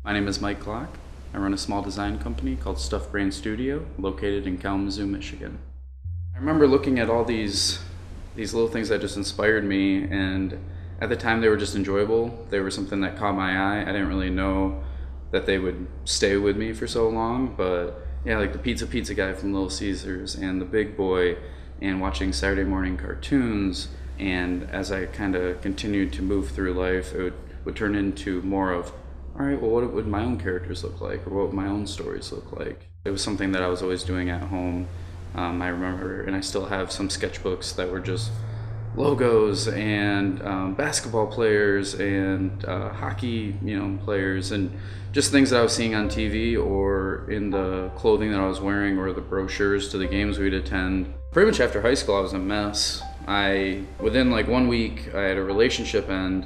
My name is Mike Klok. I run a small design company called Stuff Brain Studio, located in Kalamazoo, Michigan. I remember looking at all these little things that just inspired me, and at the time they were just enjoyable. They were something that caught my eye. I didn't really know that they would stay with me for so long, but yeah, like the pizza guy from Little Caesars and the Big Boy, and watching Saturday morning cartoons. And as I kind of continued to move through life, it would turn into more of, all right, well, what would my own characters look like, or what would my own stories look like? It was something that I was always doing at home. I remember, and I still have some sketchbooks that were just logos and basketball players and hockey, players, and just things that I was seeing on TV or in the clothing that I was wearing or the brochures to the games we'd attend. Pretty much after high school, I was a mess. Within like 1 week, I had a relationship end,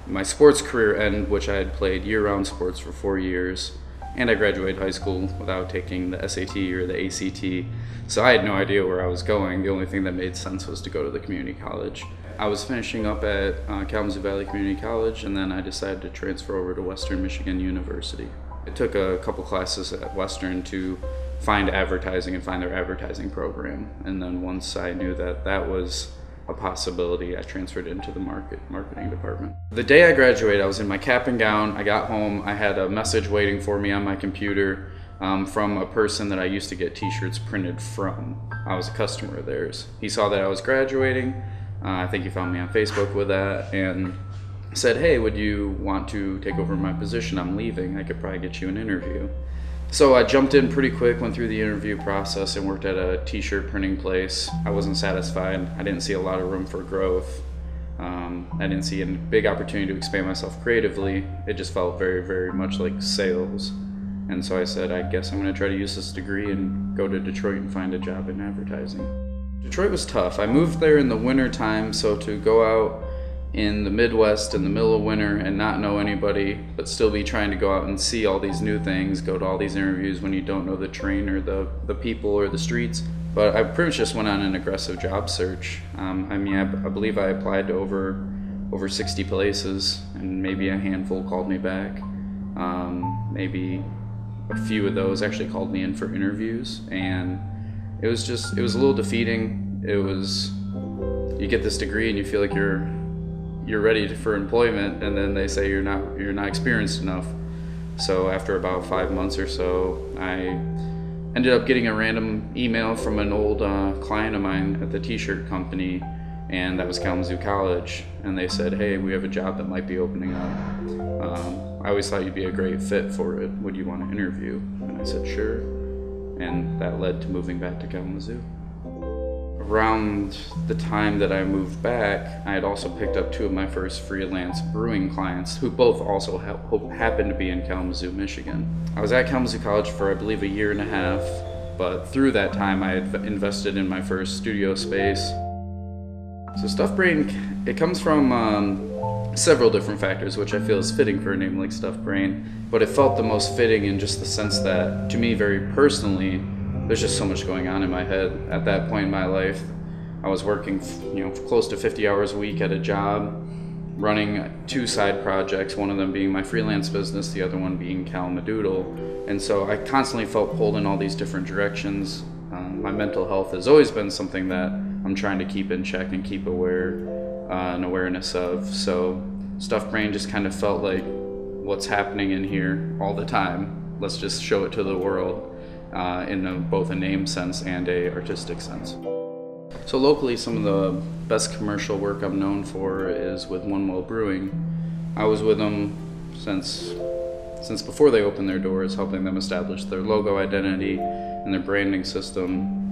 my sports career end, which I had played year-round sports for 4 years, and I graduated high school without taking the SAT or the ACT. So I had no idea where I was going. The only thing that made sense was to go to the community college. I was finishing up at Kalamazoo Valley Community College, and then I decided to transfer over to Western Michigan University. I took a couple classes at Western to find advertising and find their advertising program. And then once I knew that that was a possibility, I transferred into the marketing department. The day I graduated, I was in my cap and gown. I got home, I had a message waiting for me on my computer from a person that I used to get t-shirts printed from. I was a customer of theirs. He saw that I was graduating. I think he found me on Facebook with that and said, hey, would you want to take over my position? I'm leaving. I could probably get you an interview. So I jumped in pretty quick, went through the interview process, and worked at a t-shirt printing place. I wasn't satisfied. I didn't see a lot of room for growth. I didn't see a big opportunity to expand myself creatively. It just felt very, very much like sales. And so I said, I guess I'm going to try to use this degree and go to Detroit and find a job in advertising. Detroit was tough. I moved there in the winter time, so to go out in the Midwest in the middle of winter and not know anybody, but still be trying to go out and see all these new things, go to all these interviews when you don't know the terrain or the people or the streets. But I pretty much just went on an aggressive job search. I believe I applied to over 60 places, and maybe a handful called me back. Maybe a few of those actually called me in for interviews, and it was a little defeating. You get this degree and you feel like you're ready for employment, and then they say you're not experienced enough. So after about 5 months or so, I ended up getting a random email from an old client of mine at the t-shirt company, and that was Kalamazoo College, and they said, hey, we have a job that might be opening up. I always thought you'd be a great fit for it. Would you want to interview? And I said, sure. And that led to moving back to Kalamazoo. Around the time that I moved back, I had also picked up 2 of my first freelance brewing clients, who both also happened to be in Kalamazoo, Michigan. I was at Kalamazoo College for, I believe, a year and a half, but through that time I had invested in my first studio space. So Stuff Brain, it comes from several different factors, which I feel is fitting for a name like Stuff Brain, but it felt the most fitting in just the sense that, to me very personally, there's just so much going on in my head. At that point in my life, I was working close to 50 hours a week at a job, running 2 side projects, one of them being my freelance business, the other one being Kalamazoo. And so I constantly felt pulled in all these different directions. My mental health has always been something that I'm trying to keep in check and keep an awareness of. So Stuff Brain just kind of felt like what's happening in here all the time. Let's just show it to the world in both a name sense and a artistic sense. So locally, some of the best commercial work I'm known for is with One Well Brewing. I was with them since before they opened their doors, helping them establish their logo identity and their branding system.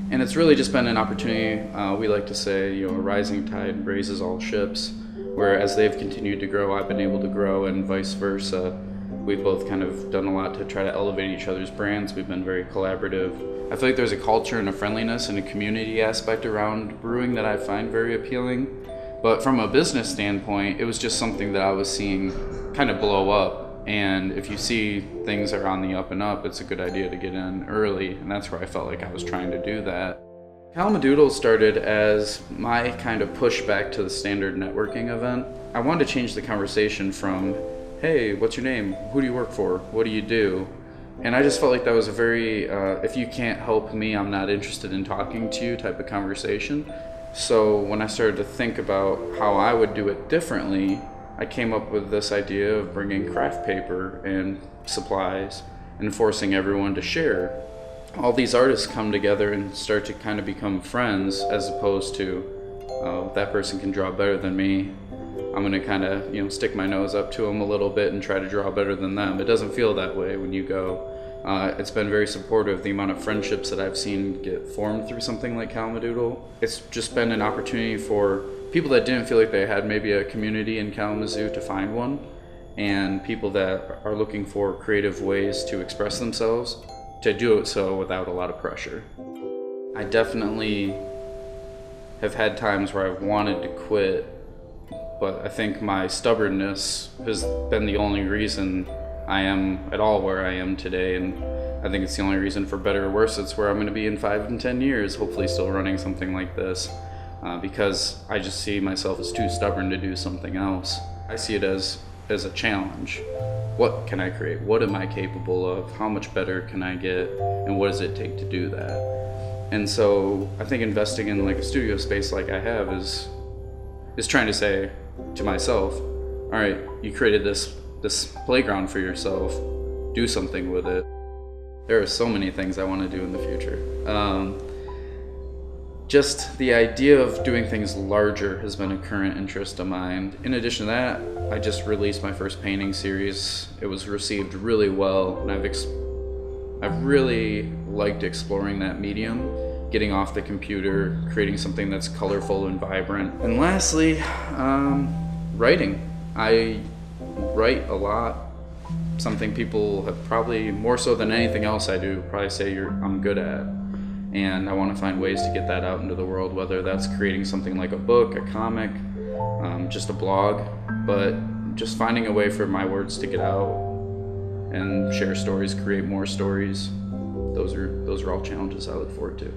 And it's really just been an opportunity. We like to say, a rising tide raises all ships, where as they've continued to grow, I've been able to grow, and vice versa. We've both kind of done a lot to try to elevate each other's brands. We've been very collaborative. I feel like there's a culture and a friendliness and a community aspect around brewing that I find very appealing. But from a business standpoint, it was just something that I was seeing kind of blow up. And if you see things are on the up and up, it's a good idea to get in early. And that's where I felt like I was trying to do that. Kalamazoo started as my kind of pushback to the standard networking event. I wanted to change the conversation from, hey, what's your name? Who do you work for? What do you do? And I just felt like that was a very, if you can't help me, I'm not interested in talking to you type of conversation. So when I started to think about how I would do it differently, I came up with this idea of bringing craft paper and supplies and forcing everyone to share. All these artists come together and start to kind of become friends, as opposed to, that person can draw better than me. I'm gonna kind of, stick my nose up to them a little bit and try to draw better than them. It doesn't feel that way when you go. It's been very supportive, the amount of friendships that I've seen get formed through something like Kalamazoo. It's just been an opportunity for people that didn't feel like they had maybe a community in Kalamazoo to find one, and people that are looking for creative ways to express themselves, to do it so without a lot of pressure. I definitely have had times where I've wanted to quit, but I think my stubbornness has been the only reason I am at all where I am today, and I think it's the only reason, for better or worse, it's where I'm going to be in 5 and 10 years, hopefully still running something like this, because I just see myself as too stubborn to do something else. I see it as a challenge. What can I create? What am I capable of? How much better can I get? And what does it take to do that? And so I think investing in like a studio space like I have is trying to say to myself, all right, you created this playground for yourself, do something with it. There are so many things I want to do in the future. Just the idea of doing things larger has been a current interest of mine. In addition to that, I just released my first painting series. It was received really well, and I've really liked exploring that medium, getting off the computer, creating something that's colorful and vibrant. And lastly, writing. I write a lot. Something people have probably, more so than anything else I do, probably say I'm good at. And I want to find ways to get that out into the world, whether that's creating something like a book, a comic, just a blog, but just finding a way for my words to get out and share stories, create more stories. Those are all challenges I look forward to.